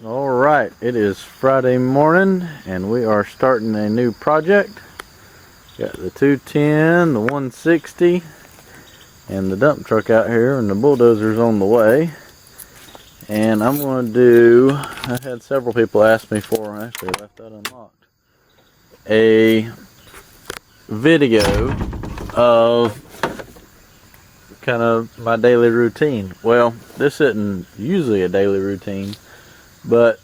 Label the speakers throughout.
Speaker 1: Alright, it is Friday morning and we are starting a new project. Got the 210, the 160, and the dump truck out here, and the bulldozer's on the way. And I'm going to do, I had several people ask me for, I actually left that unlocked, a video of kind of my daily routine. Well, this isn't usually a daily routine, but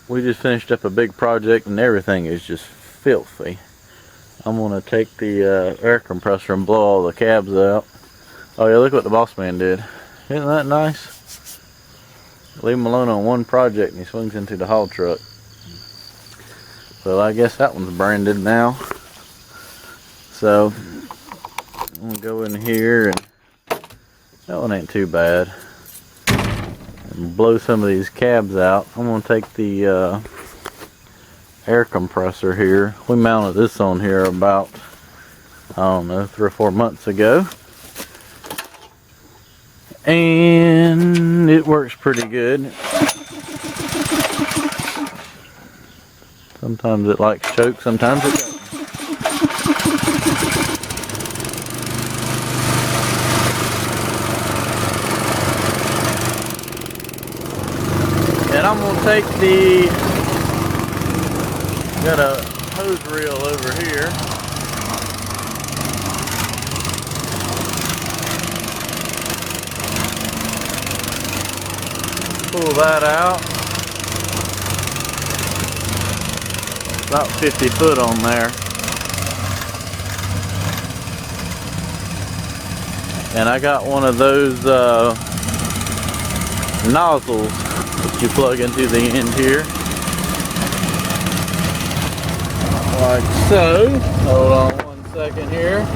Speaker 1: we just finished up a big project and everything is just filthy. I'm going to take the air compressor and blow all the cabs out. Oh yeah, look what the boss man did. Isn't that nice? Leave him alone on one project and he swings into the haul truck. So I guess that one's branded now. So I'm going to go in here, and that one ain't too bad, and blow some of these cabs out. I'm going to take the air compressor here. We mounted this on here about, I don't know, 3 or 4 months ago. And it works pretty good. Sometimes it likes choke, sometimes it doesn't. And I'm going to take got a hose reel over here. Pull that out. About 50 foot on there. And I got one of those nozzles that you plug into the end here. Like so. Hold on 1 second here.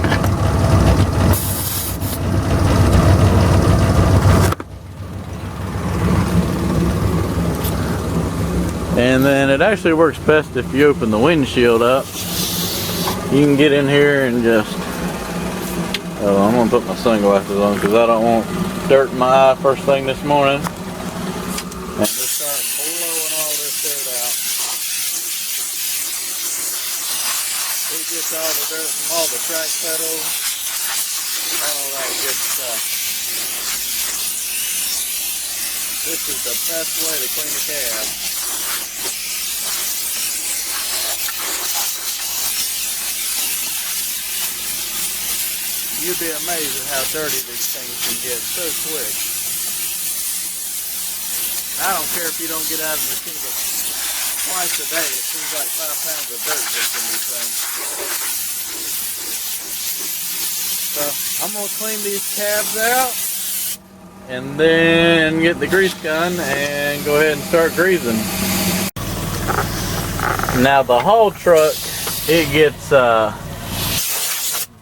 Speaker 1: And then it actually works best if you open the windshield up. You can get in here and just, oh, I'm gonna put my sunglasses on because I don't want dirt in my eye first thing this morning. And just start blowing all this dirt out. It gets all the dirt from all the track pedals, all that good stuff. This is the best way to clean a cab. You'd be amazed at how dirty these things can get so quick. I don't care if you don't get out of the machine, but twice a day it seems like 5 pounds of dirt just in these things. So I'm going to clean these cabs out and then get the grease gun and go ahead and start greasing. Now the haul truck, it gets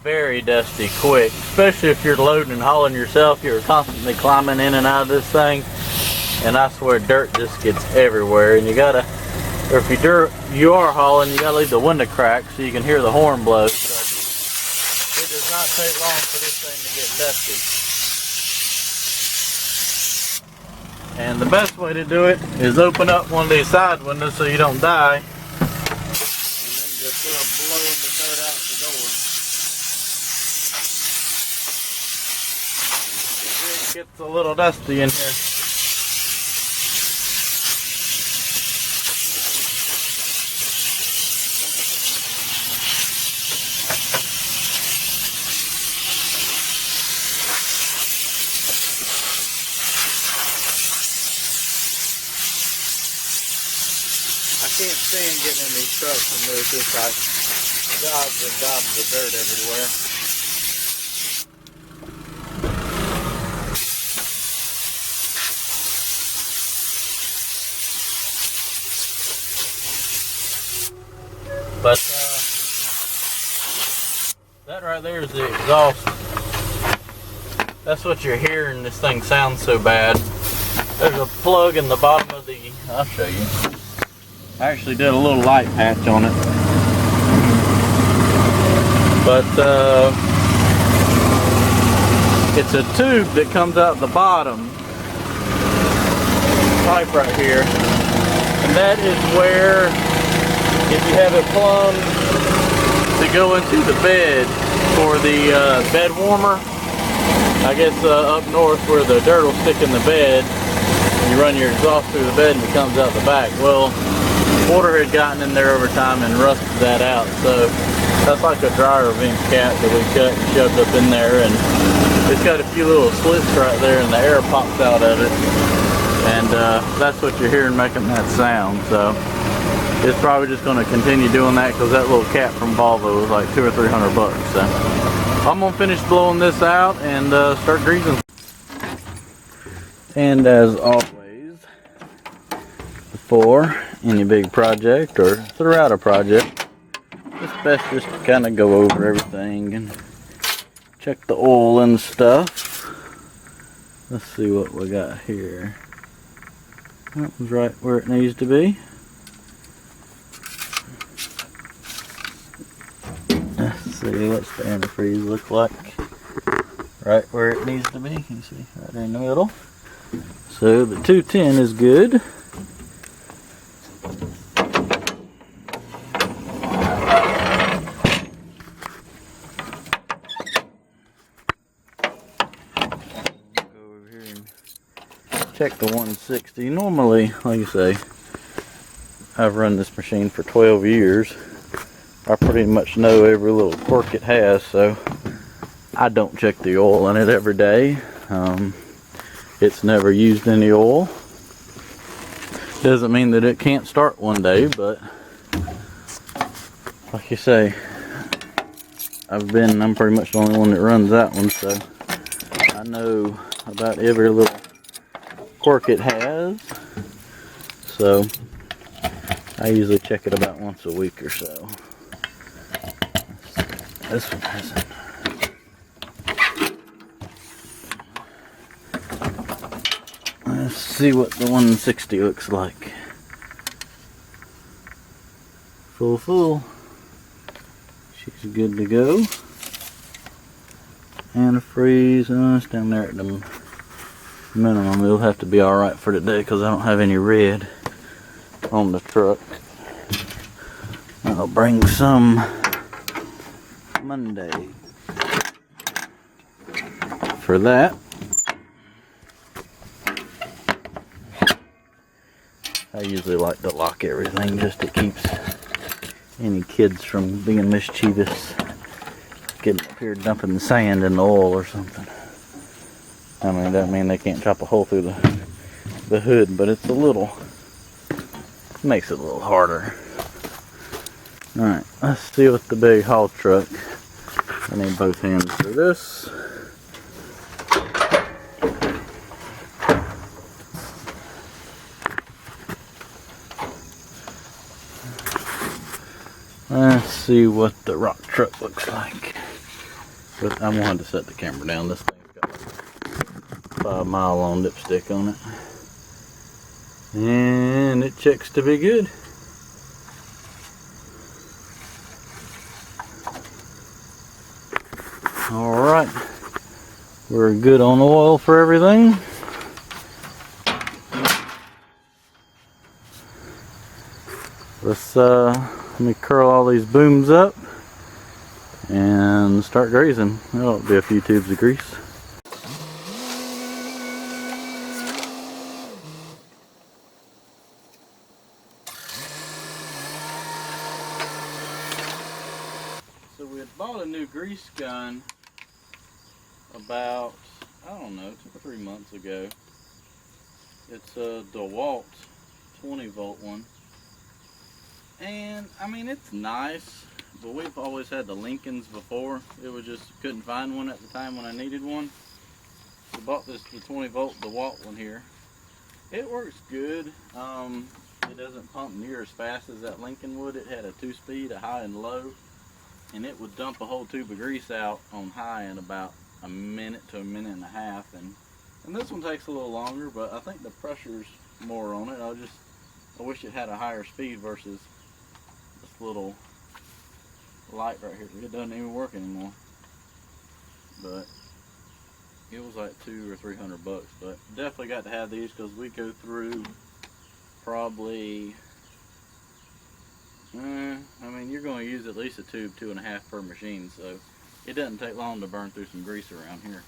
Speaker 1: very dusty quick, especially if you're loading and hauling yourself. You're constantly climbing in and out of this thing, and I swear dirt just gets everywhere. And you gotta, or if you are hauling, you gotta leave the window cracked so you can hear the horn blow. So it does not take long for this thing to get dusty. And the best way to do it is open up one of these side windows so you don't die, and then just start blowing the dirt out the door. It gets a little dusty in here. I can't stand getting in these trucks and there's just like gobs and gobs of dirt everywhere. But that right there is the exhaust. That's what you're hearing. This thing sounds so bad. There's a plug in the bottom of the, I'll show you. I actually did a little light patch on it. But it's a tube that comes out the bottom, pipe right here, And that is where, if you have it plumbed to go into the bed for the bed warmer, I guess up north where the dirt will stick in the bed, you run your exhaust through the bed and it comes out the back. Well, water had gotten in there over time and rusted that out, so that's like a dryer vent cap that we cut and shoved up in there, and it's got a few little slits right there and the air pops out of it, and that's what you're hearing making that sound. So it's probably just going to continue doing that because that little cap from Volvo was like $200 or $300. So I'm going to finish blowing this out and start greasing. And as always, before any big project or throughout a project, it's best just to kind of go over everything and check the oil and stuff. Let's see what we got here. That was right where it needs to be. Let's see what's the antifreeze look like. Right where it needs to be. You see, right there in the middle. So the 210 is good. Check the 160. Normally, like I say, I've run this machine for 12 years. I pretty much know every little quirk it has, so I don't check the oil in it every day. It's never used any oil. Doesn't mean that it can't start one day, but like you say, I'm pretty much the only one that runs that one, so I know about every little quirk it has. So I usually check it about once a week or so. This one hasn't. Let's see what the 160 looks like. Full. She's good to go. Antifreeze, it's down there at the minimum. It'll have to be alright for today because I don't have any red on the truck. I'll bring some Monday for that. I usually like to lock everything just to keep any kids from being mischievous, getting up here dumping the sand in the oil or something. I mean, that mean they can't chop a hole through the hood, but it's makes it a little harder. Alright, let's see what the big haul truck. I need both hands for this. Let's see what the rock truck looks like. But I'm going to set the camera down. This thing's got like 5 mile long dipstick on it. And it checks to be good. Alright. We're good on oil for everything. Let me curl all these booms up and start grazing. There'll be a few tubes of grease. So we had bought a new grease gun about, I don't know, 2 or 3 months ago. It's a DeWalt 20 volt one. And I mean, it's nice, but we've always had the Lincolns before. It was just couldn't find one at the time when I needed one. So bought the 20 volt DeWalt one here. It works good. It doesn't pump near as fast as that Lincoln would. It had a 2-speed, a high and low, and it would dump a whole tube of grease out on high in about a minute to a minute and a half. And this one takes a little longer, but I think the pressure's more on it. I wish it had a higher speed versus this little light right here. It doesn't even work anymore. But it was like $200 or $300. But definitely got to have these because we go through probably I mean, you're going to use at least a tube, 2.5 per machine, so it doesn't take long to burn through some grease around here.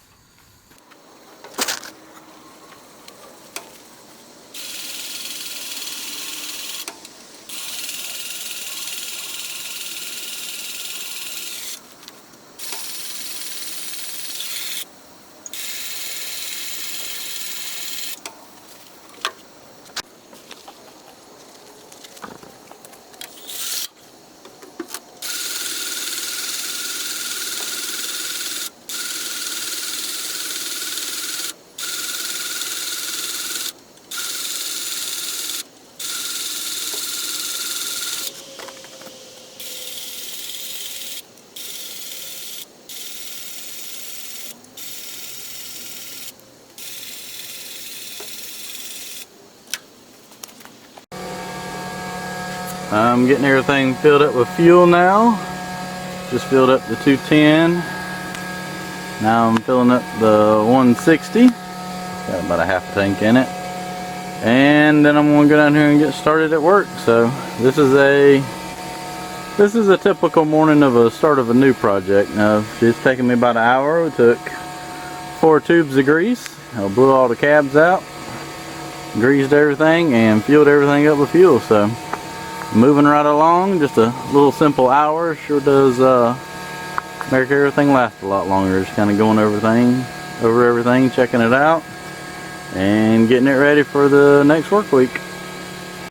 Speaker 1: I'm getting everything filled up with fuel now. Just filled up the 210. Now I'm filling up the 160. Got about a half a tank in it. And then I'm going to go down here and get started at work. So this is a typical morning of a start of a new project. Now it's taken me about an hour. We took 4 tubes of grease. I blew all the cabs out, greased everything, and filled everything up with fuel. So moving right along, just a little simple hour. Sure does make everything last a lot longer. Just kind of going over everything, checking it out, and getting it ready for the next work week.